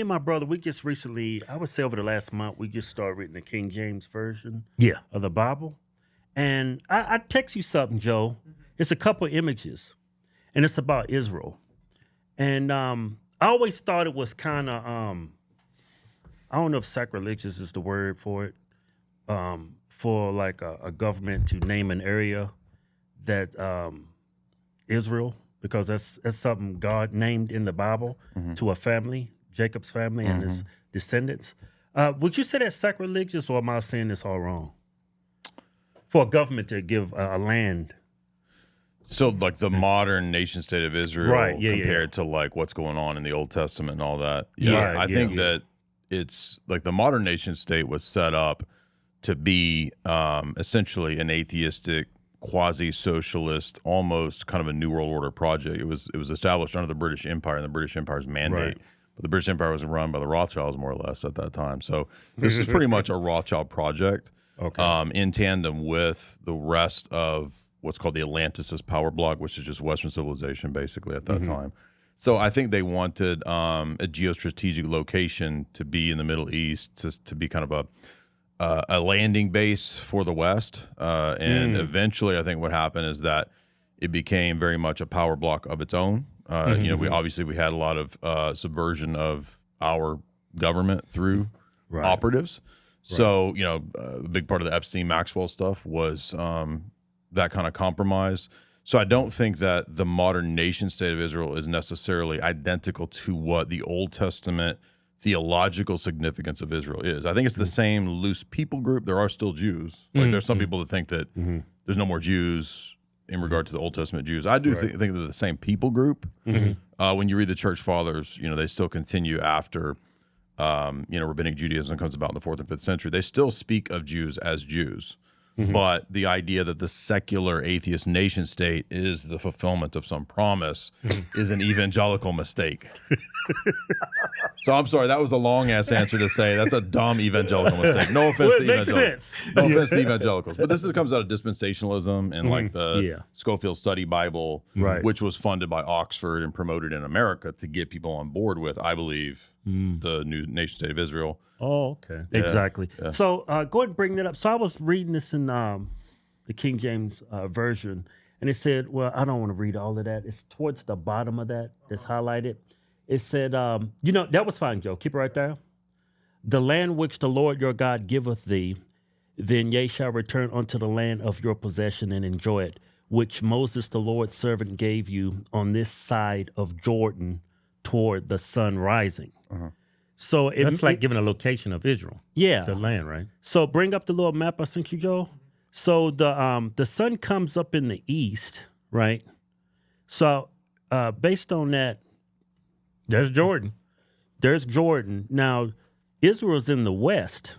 and my brother, we just recently, I would say over the last month, we just started reading the King James Version Yeah. of the Bible. And I text you something, Joe. It's a couple images, and it's about Israel. And I always thought it was kind of, I don't know if sacrilegious is the word for it, for like a government to name an area that Israel, because that's something God named in the Bible to a family, Jacob's family and his descendants. Would you say that's sacrilegious, or am I saying this all wrong? For a government to give a land. So like the modern nation state of Israel Right, yeah, compared to like what's going on in the Old Testament and all that. Yeah, I think that it's like the modern nation state was set up to be essentially an atheistic, quasi-socialist, almost kind of a New World Order project. It was established under the British Empire and the British Empire's mandate. Right. But the British Empire was run by the Rothschilds more or less at that time. So this is pretty much a Rothschild project. Okay. In tandem with the rest of what's called the Atlanticist power bloc, which is just Western civilization basically at that time. So I think they wanted a geostrategic location to be in the Middle East, to be kind of a landing base for the West. And eventually I think what happened is that it became very much a power bloc of its own. You know, we had a lot of subversion of our government through operatives. So, you know, a big part of the Epstein-Maxwell stuff was that kind of compromise. So I don't think that the modern nation state of Israel is necessarily identical to what the Old Testament theological significance of Israel is. I think it's the same loose people group. There are still Jews. Like there's some people that think that there's no more Jews in regard to the Old Testament Jews. I do think they're the same people group. When you read the church fathers, you know, they still continue after you know, Rabbinic Judaism comes about in the 4th and 5th century. They still speak of Jews as Jews. But the idea that the secular atheist nation state is the fulfillment of some promise is an evangelical mistake. So I'm sorry, that was a long-ass answer to say that's a dumb evangelical mistake. No offense to evangelicals. No offense to evangelicals. But this comes out of dispensationalism and like the Scofield Study Bible, which was funded by Oxford and promoted in America to get people on board with, I believe, the new nation state of Israel. Oh, okay. Yeah. Exactly. Yeah. So go ahead and bring that up. So I was reading this in the King James Version, and it said, well, I don't want to read all of that. It's towards the bottom of that that's highlighted. It said, you know, that was fine, Joe. Keep it right there. The land which the Lord your God giveth thee, then ye shall return unto the land of your possession and enjoy it, which Moses the Lord's servant gave you on this side of Jordan toward the sun rising. So that's like giving a location of Israel. Yeah. The land, right? So bring up the little map I sent you, Joe. So the sun comes up in the east, right? So based on that, there's Jordan. There's Jordan. Now, Israel's in the west.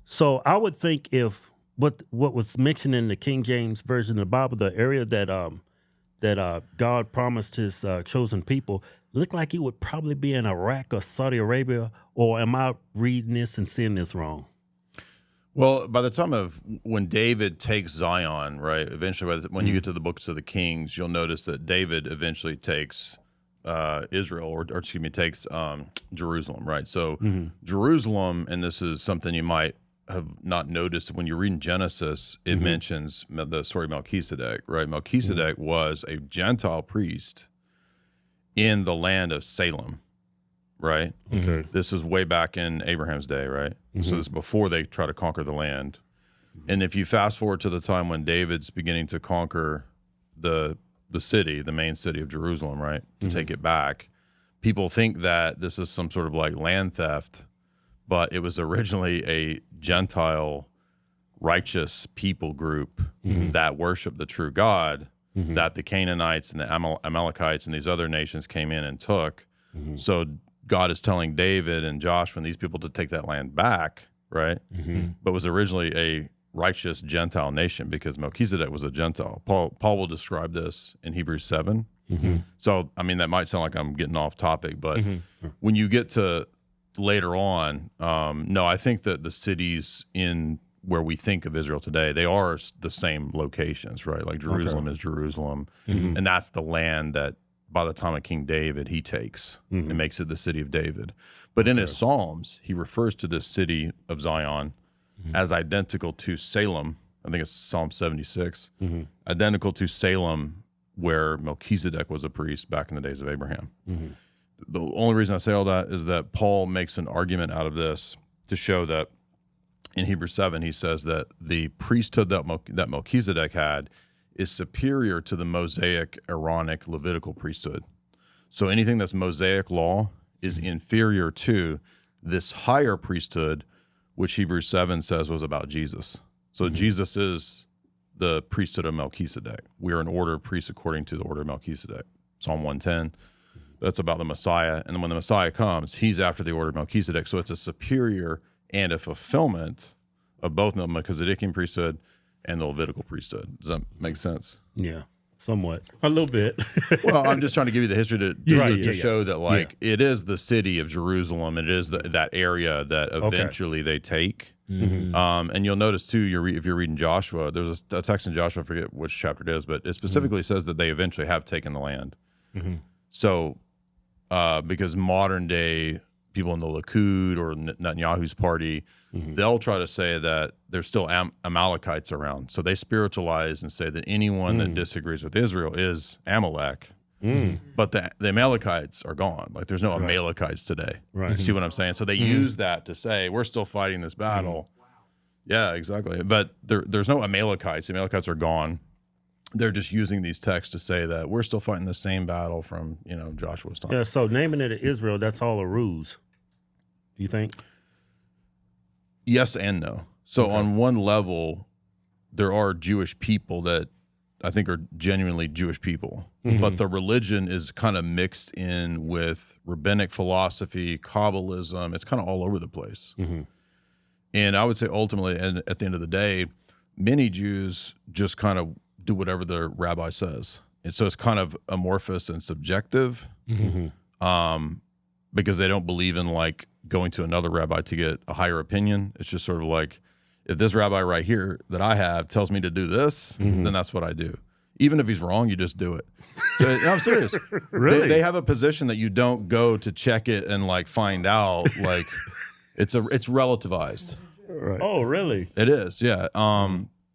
So I would think if what was mentioned in the King James Version of the Bible, the area that God promised his chosen people, looked like it would probably be in Iraq or Saudi Arabia, or am I reading this and seeing this wrong? Well, by the time of when David takes Zion, right, eventually when you get to the books of the Kings, you'll notice that David eventually takes Israel, or excuse me, takes Jerusalem, right? So Jerusalem, and this is something you might have not noticed when you're reading Genesis, it mentions the story of Melchizedek, right? Melchizedek was a Gentile priest in the land of Salem, right? Okay. This is way back in Abraham's day, right? So this is before they try to conquer the land. And if you fast forward to the time when David's beginning to conquer the city, the main city of Jerusalem, right, to take it back, people think that this is some sort of like land theft, but it was originally a Gentile righteous people group that worshiped the true God, that the Canaanites and the Amalekites and these other nations came in and took. So God is telling David and Joshua and these people to take that land back, right? But was originally a righteous Gentile nation because Melchizedek was a Gentile. Paul will describe this in Hebrews 7. So, I mean, that might sound like I'm getting off topic, but when you get to later on, no, I think that the cities in where we think of Israel today, they are the same locations, right? Like Jerusalem is Jerusalem, and that's the land that by the time of King David, he takes and makes it the city of David. But in his Psalms, he refers to this city of Zion as identical to Salem. I think it's Psalm 76, identical to Salem, where Melchizedek was a priest back in the days of Abraham. The only reason I say all that is that Paul makes an argument out of this to show that in Hebrews 7, he says that the priesthood that Melchizedek had is superior to the Mosaic, Aaronic, Levitical priesthood. So anything that's Mosaic law is inferior to this higher priesthood, which Hebrews 7 says was about Jesus. So Jesus is the priesthood of Melchizedek. We are an order of priests according to the order of Melchizedek. Psalm 110, that's about the Messiah. And then when the Messiah comes, he's after the order of Melchizedek. So it's a superior and a fulfillment of both the Melchizedekian priesthood and the Levitical priesthood. Does that make sense? Yeah, somewhat. A little bit. Well, I'm just trying to give you the history to show that, it is the city of Jerusalem. It is that area that eventually they take. And you'll notice, too, if you're reading Joshua, there's a text in Joshua, I forget which chapter it is, but it specifically says that they eventually have taken the land. So, because modern day people in the Likud or Netanyahu's party, they'll try to say that there's still Amalekites around. So they spiritualize and say that anyone that disagrees with Israel is Amalek. But the Amalekites are gone. Like, there's no Amalekites today. You see what I'm saying? So they use that to say, we're still fighting this battle. Yeah, exactly. But there's no Amalekites. The Amalekites are gone. They're just using these texts to say that we're still fighting the same battle from, Joshua's time. Yeah, so naming it Israel, that's all a ruse, you think? Yes and no. So on one level, there are Jewish people that I think are genuinely Jewish people, but the religion is kind of mixed in with rabbinic philosophy, Kabbalism. It's kind of all over the place. And I would say ultimately, and at the end of the day, many Jews just kind of do whatever their rabbi says. And so it's kind of amorphous and subjective because they don't believe in going to another rabbi to get a higher opinion. It's just sort of like, if this rabbi right here that I have tells me to do this, then that's what I do. Even if he's wrong, you just do it. So, no, I'm serious. Really? They have a position that you don't go to check it and find out. It's relativized. Right. Oh, really? It is, yeah.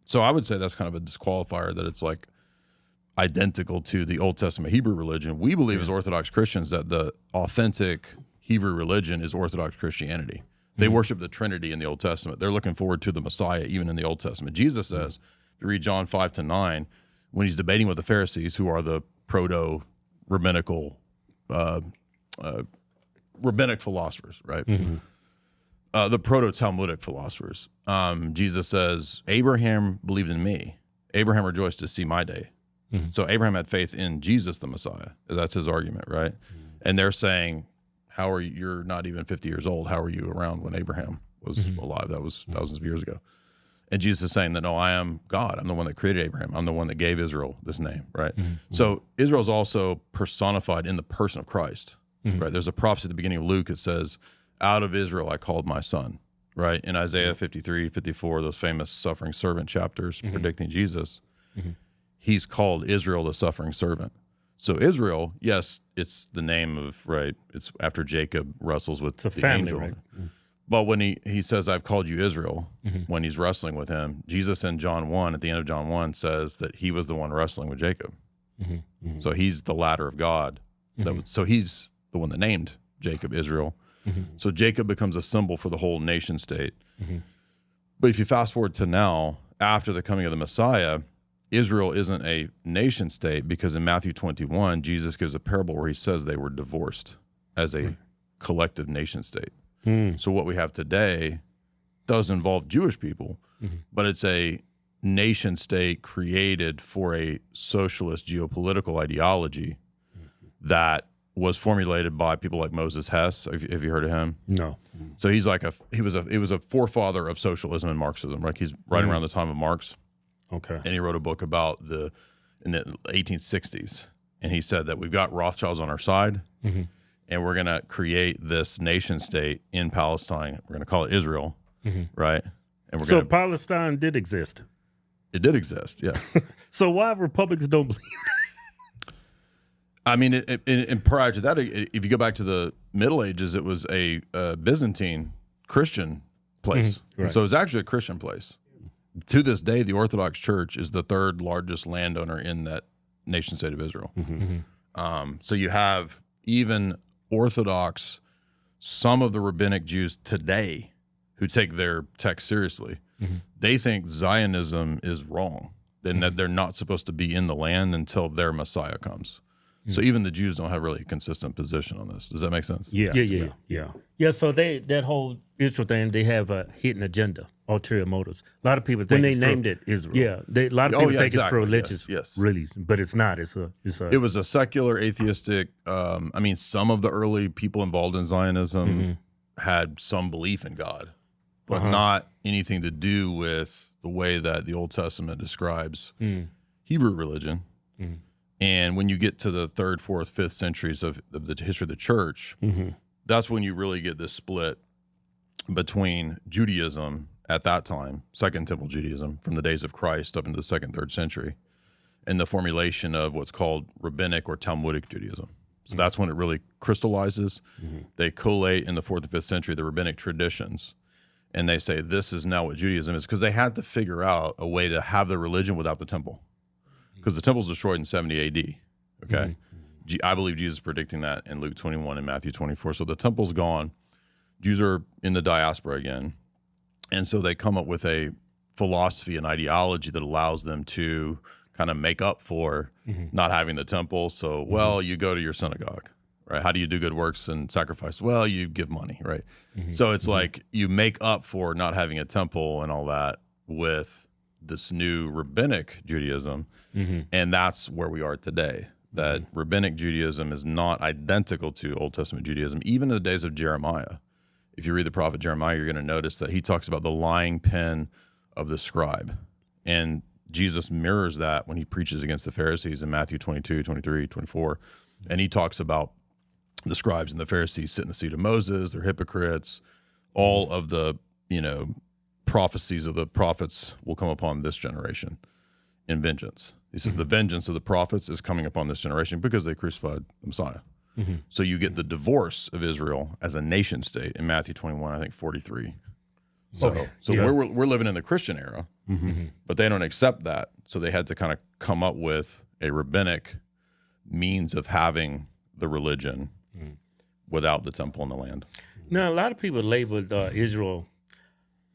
So I would say that's kind of a disqualifier that it's identical to the Old Testament Hebrew religion. We believe as Orthodox Christians that the authentic Hebrew religion is Orthodox Christianity. They worship the Trinity in the Old Testament. They're looking forward to the Messiah even in the Old Testament. Jesus says, if you read John 5-9, when he's debating with the Pharisees, who are the proto-rabbinical rabbinic philosophers, right? The proto-Talmudic philosophers. Jesus says, Abraham believed in me. Abraham rejoiced to see my day. So Abraham had faith in Jesus, the Messiah. That's his argument, right? And they're saying, how are you? You're not even 50 years old. How are you around when Abraham was alive? That was thousands of years ago. And Jesus is saying that, no, I am God. I'm the one that created Abraham. I'm the one that gave Israel this name, right? So Israel is also personified in the person of Christ, right? There's a prophecy at the beginning of Luke. It says, out of Israel I called my son, right? In Isaiah 53, 54, those famous suffering servant chapters predicting Jesus, he's called Israel the suffering servant. So Israel, yes, it's the name of, right, it's after Jacob wrestles with the family, angel. right? But when he says, I've called you Israel, when he's wrestling with him, Jesus in John 1, at the end of John 1, says that he was the one wrestling with Jacob. So he's the ladder of God. So he's the one that named Jacob Israel. So Jacob becomes a symbol for the whole nation state. But if you fast forward to now, after the coming of the Messiah, Israel isn't a nation state because in Matthew 21, Jesus gives a parable where he says they were divorced as a collective nation state. So what we have today does involve Jewish people, but it's a nation state created for a socialist geopolitical ideology that was formulated by people like Moses Hess. Have you heard of him? No. So he's he was a forefather of socialism and Marxism, right? He's right around the time of Marx. Okay. And he wrote a book about in the 1860s. And he said that we've got Rothschilds on our side, and we're going to create this nation state in Palestine. We're going to call it Israel, right? And we're So Palestine did exist. It did exist, yeah. So why Republicans don't believe I mean, and prior to that, if you go back to the Middle Ages, it was a Byzantine Christian place. Right. So it was actually a Christian place. To this day, the Orthodox Church is the third largest landowner in that nation state of Israel. So you have even Orthodox, some of the rabbinic Jews today who take their text seriously, they think Zionism is wrong and that they're not supposed to be in the land until their Messiah comes. So even the Jews don't have really a consistent position on this. Does that make sense? Yeah. Yeah. So that whole Israel thing, they have a hidden agenda, ulterior motives. A lot of people think When they it's named it Israel. Yeah, a lot of people think it's for exactly. religious Yes. reasons, but it's not. It's a. It was a secular, atheistic. I mean, some of the early people involved in Zionism had some belief in God, but not anything to do with the way that the Old Testament describes Hebrew religion. And when you get to the 3rd, 4th, 5th centuries of the history of the church, that's when you really get this split between Judaism at that time, Second Temple Judaism, from the days of Christ up into the 2nd, 3rd century, and the formulation of what's called Rabbinic or Talmudic Judaism. So that's when it really crystallizes. They collate in the 4th and 5th century the rabbinic traditions, and they say this is now what Judaism is, because they had to figure out a way to have the religion without the temple, because the temple was destroyed in 70 AD. Okay, I believe Jesus is predicting that in Luke 21 and Matthew 24. So the temple's gone. Jews are in the diaspora again, and so they come up with a philosophy and ideology that allows them to kind of make up for not having the temple. So, well, you go to your synagogue, right? How do you do good works and sacrifice? Well, you give money, right? So it's like you make up for not having a temple and all that with this new rabbinic Judaism, and that's where we are today. That rabbinic Judaism is not identical to Old Testament Judaism, even in the days of Jeremiah. If you read the prophet Jeremiah, you're going to notice that he talks about the lying pen of the scribe. And Jesus mirrors that when he preaches against the Pharisees in Matthew 22, 23, 24. And he talks about the scribes and the Pharisees sit in the seat of Moses, they're hypocrites. All of the, prophecies of the prophets will come upon this generation in vengeance. He says the vengeance of the prophets is coming upon this generation because they crucified the Messiah. So you get the divorce of Israel as a nation state in Matthew 21, I think 43. So we're living in the Christian era, but they don't accept that. So they had to kind of come up with a rabbinic means of having the religion without the temple in the land. Now, a lot of people labeled Israel.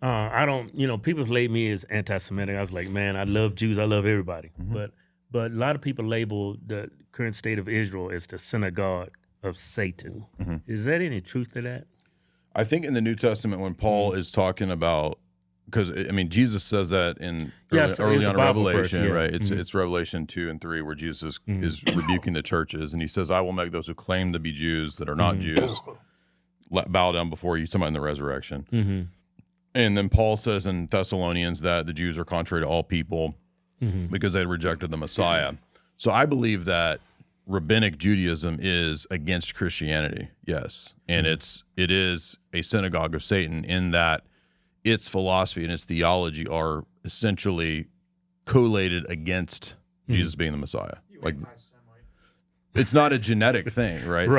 I don't, people label me as anti-Semitic. I was like, man, I love Jews. I love everybody. But a lot of people label the current state of Israel as the synagogue of Satan. Is there any truth to that? I think in the New Testament, when Paul is talking about, because Jesus says that in early on in Revelation, right? It's Revelation 2 and 3 where Jesus is rebuking the churches, and he says, "I will make those who claim to be Jews that are not Jews bow down before you." Talking about in the resurrection. And then Paul says in Thessalonians that the Jews are contrary to all people because they had rejected the Messiah. So I believe that rabbinic Judaism is against Christianity, yes. And it is a synagogue of Satan in that its philosophy and its theology are essentially collated against Jesus being the Messiah. Like, it's not a genetic thing, right?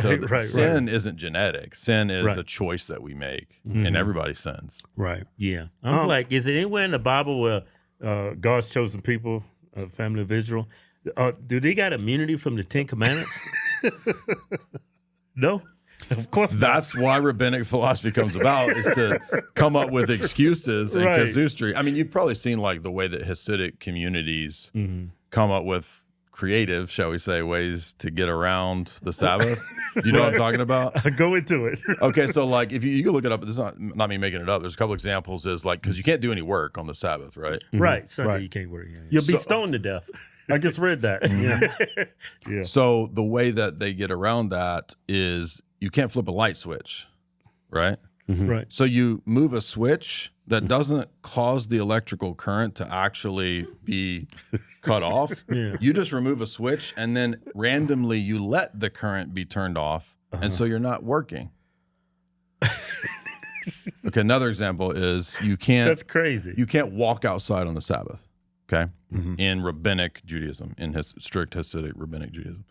Sin isn't genetic. Sin is a choice that we make, and everybody sins. Right. Yeah. I'm like, is it anywhere in the Bible where God's chosen people, family of Israel, do they got immunity from the 10 Commandments? No. Of course not. That's why rabbinic philosophy comes about, is to come up with excuses and casuistry. I mean, you've probably seen like the way that Hasidic communities come up with creative, shall we say, ways to get around the Sabbath. Do you know what I'm talking about? Go into it. Okay, so like if you can look it up, this is not me making it up. There's a couple examples. Is like, because you can't do any work on the Sabbath, right? Right. Sunday you can't work. Yeah. You'll be stoned to death. I just read that. Yeah. So the way that they get around that is you can't flip a light switch, right? Right. So you move a switch that doesn't cause the electrical current to actually be cut off. You just remove a switch and then randomly you let the current be turned off. And so you're not working. Okay, another example is That's crazy. You can't walk outside on the Sabbath, okay? In rabbinic Judaism, in strict Hasidic rabbinic Judaism.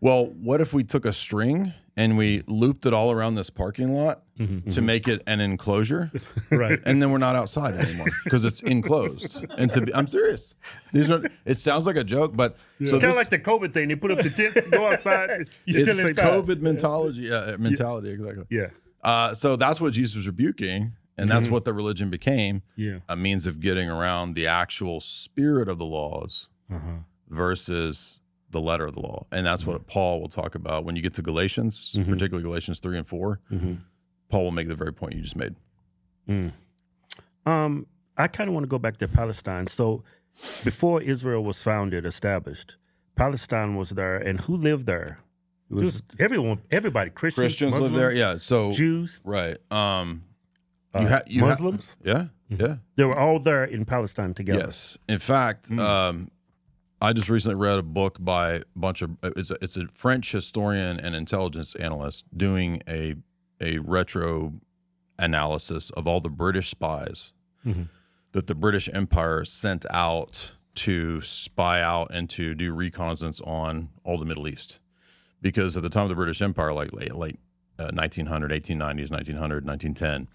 Well, what if we took a string and we looped it all around this parking lot to make it an enclosure? Right. And then we're not outside anymore because it's enclosed. And I'm serious. It sounds like a joke, but It's kind of like the COVID thing. They put up the tents, go outside. You're it's still the inside. COVID mentality. Yeah, mentality, exactly. Yeah. So that's what Jesus was rebuking, and that's what the religion became. Yeah. A means of getting around the actual spirit of the laws versus the letter of the law. And that's what Paul will talk about when you get to Galatians, particularly Galatians 3 and 4. Paul will make the very point you just made. I kind of want to go back to Palestine. So before Israel was established, Palestine was there. And who lived there? It was everybody, Christians Muslims Muslims, live there, yeah. So Jews, right. Muslims. Yeah. They were all there in Palestine together. Yes. In fact, I just recently read a book by a bunch of it's a French historian and intelligence analyst doing a retro analysis of all the British spies that the British Empire sent out to spy out and to do reconnaissance on all the Middle East. Because at the time of the British Empire, like late 1900, 1890s, 1900, 1910,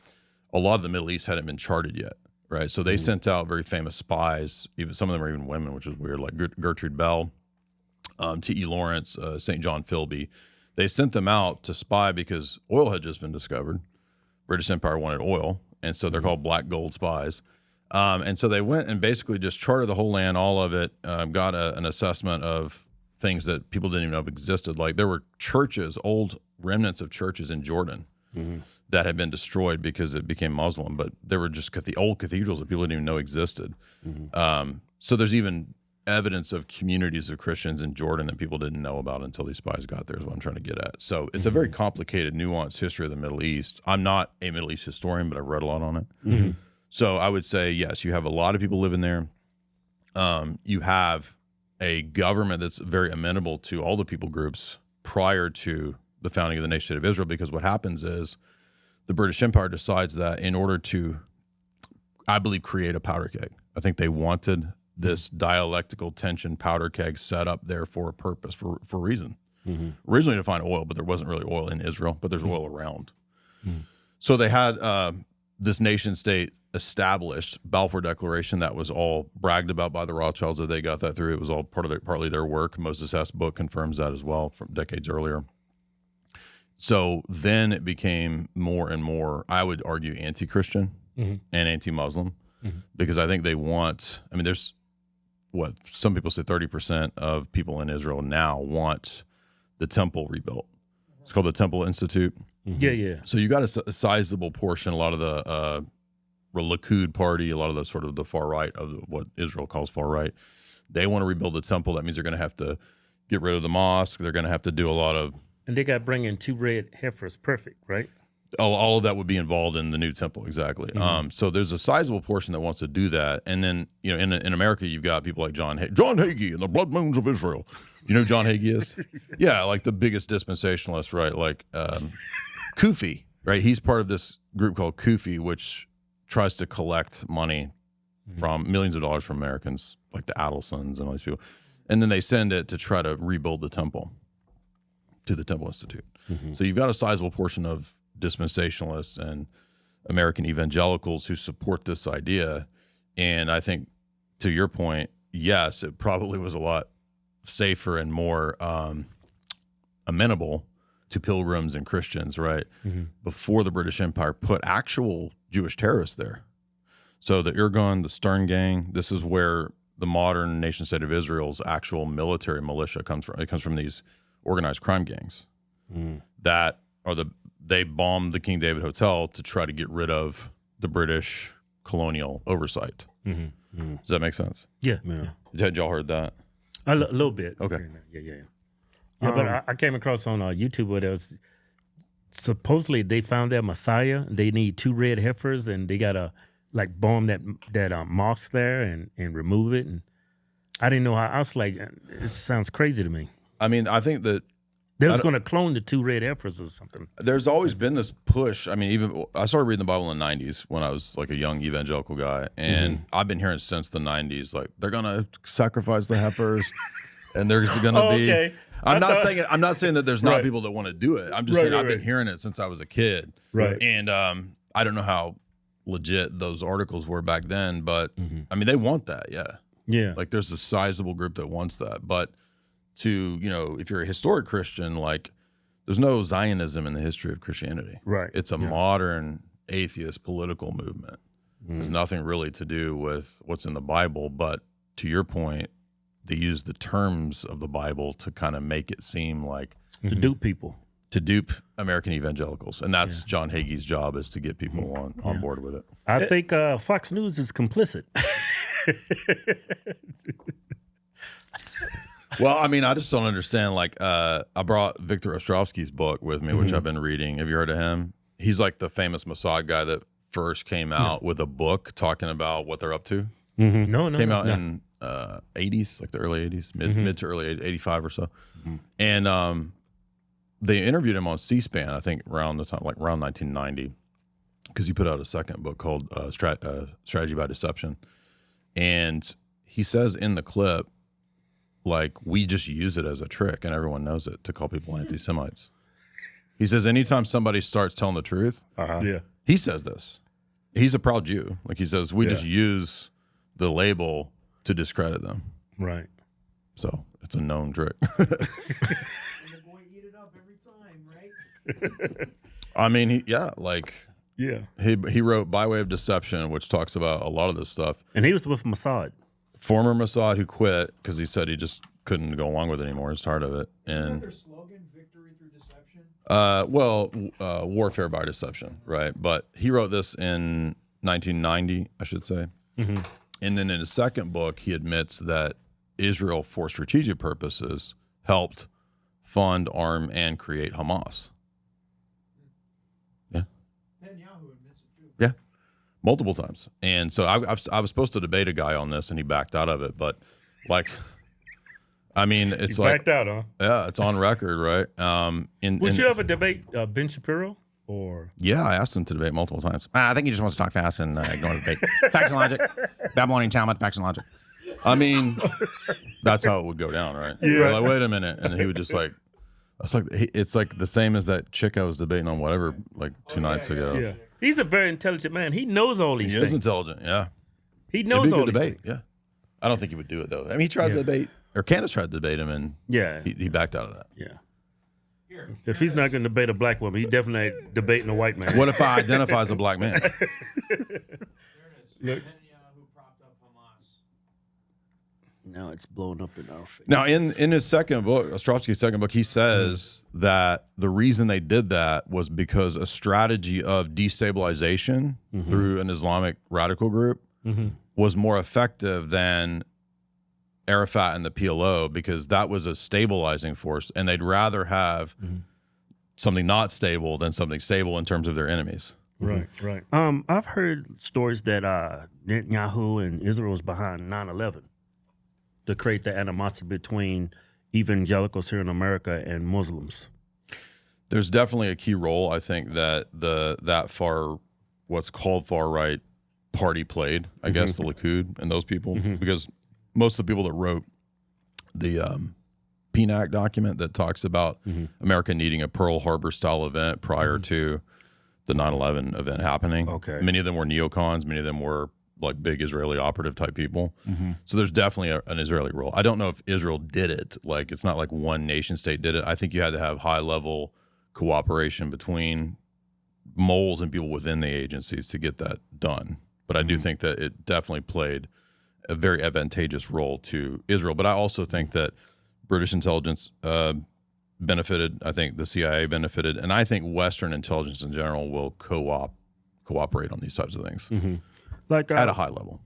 a lot of the Middle East hadn't been charted yet. Right, so they sent out very famous spies. Even some of them are even women, which was weird, like Gertrude Bell, T.E. Lawrence, St. John Philby. They sent them out to spy because oil had just been discovered. British Empire wanted oil, and so they're called black gold spies. And so they went and basically just charted the whole land, all of it, got an assessment of things that people didn't even know existed. Like there were churches, old remnants of churches in Jordan. That had been destroyed because it became Muslim, but there were just the old cathedrals that people didn't even know existed. So there's even evidence of communities of Christians in Jordan that people didn't know about until these spies got there is what I'm trying to get at. So it's a very complicated, nuanced history of the Middle East. I'm not a Middle East historian, but I've read a lot on it. So I would say, yes, you have a lot of people living there. You have a government that's very amenable to all the people groups prior to the founding of the nation of Israel, because what happens is the British Empire decides that in order to, I believe, create a powder keg. I think they wanted this dialectical tension powder keg set up there for a purpose, for a reason. Originally to find oil, but there wasn't really oil in Israel, but there's oil around. So they had this nation state established, Balfour Declaration, that was all bragged about by the Rothschilds, that they got that through. It was all partly their work. Moses Hess' book confirms that as well from decades earlier. So then it became more and more, I would argue, anti-Christian and anti-Muslim, because I think they want, I mean, there's what some people say 30% of people in Israel now want the temple rebuilt. It's called the Temple Institute. Yeah. So you got a sizable portion, a lot of the Likud party, a lot of the sort of the far right of what Israel calls far right. They want to rebuild the temple. That means they're going to have to get rid of the mosque. They're going to have to do a lot of, and they got to bring in 2 red heifers, perfect, right? all of that would be involved in the new temple, exactly. So there's a sizable portion that wants to do that, and then in America you've got people like John Hagee and the Blood Moons of Israel. You know who John Hagee is? Yeah, like the biggest dispensationalist, right? Like Kufi, right? He's part of this group called Kufi, which tries to collect money from millions of dollars from Americans, like the Adelsons and all these people, and then they send it to try to rebuild the temple to the Temple Institute. So you've got a sizable portion of dispensationalists and American evangelicals who support this idea. And I think, to your point, yes, it probably was a lot safer and more amenable to pilgrims and Christians, right? Before the British Empire put actual Jewish terrorists there. So the Irgun, the Stern Gang, this is where the modern nation state of Israel's actual military militia comes from. It comes from these organized crime gangs that are they bombed the King David Hotel to try to get rid of the British colonial oversight. Does that make sense? Yeah. Had y'all heard that? A little bit. Okay. Yeah. But I came across on YouTube where there was supposedly they found their Messiah. They need 2 red heifers, and they gotta like bomb that mosque there and remove it. And I didn't know how. I was like, it sounds crazy to me. I mean, I think that they was going to clone the 2 red heifers or something. there's always been this push. I mean, even I started reading the Bible in the 90s when I was like a young evangelical guy, and I've been hearing since the 90s, like they're going to sacrifice the heifers, and there's going to be I'm not saying that there's not people that want to do it. I'm just saying I've been hearing it since I was a kid. Right. And I don't know how legit those articles were back then, but I mean, they want that. Yeah. Yeah. Like there's a sizable group that wants that. But if you're a historic Christian, like there's no Zionism in the history of Christianity. Right. It's a modern atheist political movement. There's nothing really to do with what's in the Bible. But to your point, they use the terms of the Bible to kind of make it seem like to dupe people. To dupe American evangelicals. And that's John Hagee's job, is to get people on board with it. I think Fox News is complicit. Well, I mean, I just don't understand. Like, I brought Victor Ostrovsky's book with me, which I've been reading. Have you heard of him? He's like the famous Mossad guy that first came out with a book talking about what they're up to. No. Came out in 80s, like the early 80s, mid to early 85 or so. And they interviewed him on C-SPAN, I think around the time, like around 1990, because he put out a second book called Strategy by Deception. And he says in the clip, like, we just use it as a trick, and everyone knows it, to call people anti-Semites. He says anytime somebody starts telling the truth, he says this. He's a proud Jew. Like, he says, we just use the label to discredit them. Right. So it's a known trick. Eat it up every time, right? I mean, he wrote By Way of Deception, which talks about a lot of this stuff. And he was with Mossad. Former Mossad who quit because he said he just couldn't go along with it anymore. He's tired of it. Isn't their slogan, victory through deception? Warfare by deception, right? But he wrote this in 1990, I should say. And then in his second book, he admits that Israel, for strategic purposes, helped fund, arm, and create Hamas. Yeah. Netanyahu admits it too. Yeah. Multiple times. And so I was supposed to debate a guy on this, and he backed out of it. But, like, I mean, it's He like... backed out, huh? Yeah, it's on record, right? Would you ever debate Ben Shapiro? Or Yeah, I asked him to debate multiple times. I think he just wants to talk fast and ignore the debate. Facts and logic. Babylonian Talmud, facts and logic. I mean, that's how it would go down, right? Yeah. Like, wait a minute. And he would just like... It's like the same as that chick I was debating on whatever, like 2 nights ago. yeah. He's a very intelligent man. He knows all these He things. is intelligent, yeah. He It'd knows be a all good these debate, things. yeah. I don't think he would do it, though. I mean, he tried to debate, or Candace tried to debate him, and he backed out of that. Yeah. If he's not going to debate a black woman, he definitely ain't debating a white man. What if I identify as a black man? There it is. Look. Netanyahu propped up Hamas. Now it's blowing up in our face. Now, in his second book, Ostrovsky's second book, he says that the reason they did that was because a strategy of destabilization through an Islamic radical group was more effective than Arafat and the PLO, because that was a stabilizing force, and they'd rather have something not stable than something stable in terms of their enemies. Right. I've heard stories that Netanyahu and Israel was behind 9/11 to create the animosity between evangelicals here in America and Muslims. There's definitely a key role, I think, that what's called far right party played. I guess the Likud and those people, because most of the people that wrote the PNAC document that talks about America needing a Pearl Harbor style event prior to the 9/11 event happening. Okay. Many of them were neocons. Many of them were like big Israeli operative type people. So there's definitely an Israeli role. I don't know if Israel did it. Like, it's not like one nation state did it. I think you had to have high level cooperation between moles and people within the agencies to get that done. But I do think that it definitely played a very advantageous role to Israel. But I also think that British intelligence benefited. I think the CIA benefited. And I think Western intelligence in general will cooperate on these types of things Like at a high level.